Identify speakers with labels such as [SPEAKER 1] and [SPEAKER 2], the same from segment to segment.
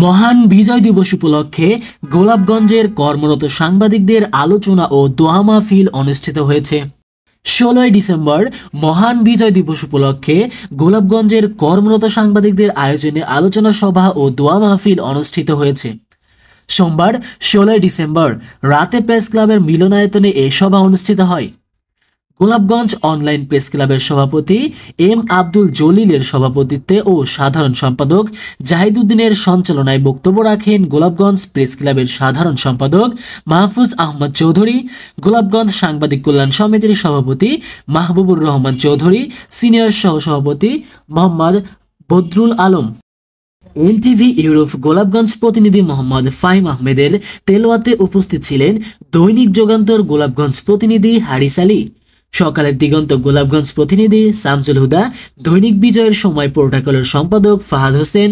[SPEAKER 1] মহান বিজয় দিবস উপলক্ষে গোলাপগঞ্জের কর্মরত সাংবাদিকদের আলোচনা ও দোয়া মাহফিল অনুষ্ঠিত হয়েছে। 16 ডিসেম্বর মহান বিজয় দিবস উপলক্ষে গোলাপগঞ্জের কর্মরত সাংবাদিকদের আয়োজনে আলোচনা সভা ও দোয়া মাহফিল অনুষ্ঠিত হয়েছে। সোমবার 16 ডিসেম্বর রাতে প্রেস ক্লাবের মিলনায়তনে এই সভা অনুষ্ঠিত হয়। গোলাপগঞ্জ অনলাইন প্রেস ক্লাবের সভাপতি এম আব্দুল জলিলের সভাপতিত্বে ও সাধারণ সম্পাদক জাহিদুদ্দিনের সঞ্চালনায় বক্তব্য রাখেন গোলাপগঞ্জ প্রেস ক্লাবের সাধারণ সম্পাদক মাহফুজ আহমদ চৌধুরী, গোলাপগঞ্জ সাংবাদিক কল্যাণ সমিতির সভাপতি মাহবুবুর রহমান চৌধুরী, সিনিয়র সহসভাপতি মোহাম্মদ বদরুল আলম। এনটিভি ইউরোপ গোলাপগঞ্জ প্রতিনিধি মোহাম্মদ ফাহিম আহমেদের তেলাওয়াতে উপস্থিত ছিলেন দৈনিক যুগান্তর গোলাপগঞ্জ প্রতিনিধি হারিস আলী, সকালের দিগন্ত গোলাপগঞ্জ প্রতিনিধি শামসুল হুদা, দৈনিক বিজয়ের সময় প্রোটোকলের সম্পাদক ফাহাদ হোসেন,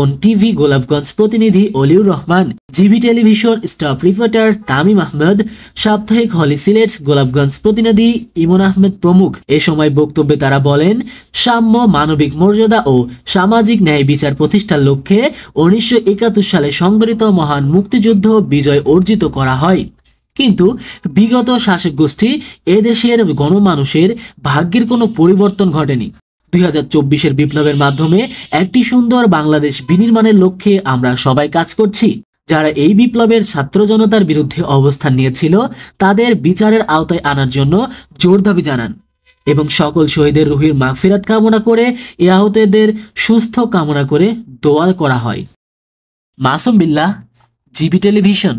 [SPEAKER 1] অন টিভি গোলাপগঞ্জ প্রতিনিধি Oliur Rahman, GB television staff reporter Tamim Ahmed, সাপ্তাহিক হলি সিলেট গোলাপগঞ্জ প্রতিনিধি ইমন আহমেদ প্রমুখ। এ সময় বক্তব্যে তারা বলেন, সাম্য, মানবিক মর্যাদা ও সামাজিক ন্যায় বিচার প্রতিষ্ঠার লক্ষ্যে 1971 সালে সংগঠিত মহান মুক্তিযুদ্ধ বিজয় অর্জিত করা হয়। কিন্তু বিগত শাসক গোষ্ঠী এদেশের গণমানুষের ভাগ্যের কোনো পরিবর্তন ঘটেনি। 2024-এর বিপ্লবের মাধ্যমে একটি সুন্দর বাংলাদেশ বিনির্মাণের লক্ষ্যে আমরা সবাই কাজ করছি। যারা এই বিপ্লবের ছাত্র জনতার বিরুদ্ধে অবস্থান নিয়েছিল তাদের বিচারের আওতায় আনার জন্য জোর দাবি জানান এবং সকল শহীদের রুহির মাগফিরাত কামনা করে এ আহতদের সুস্থ কামনা করে দোয়া করা হয়। Masum Billah, GB television.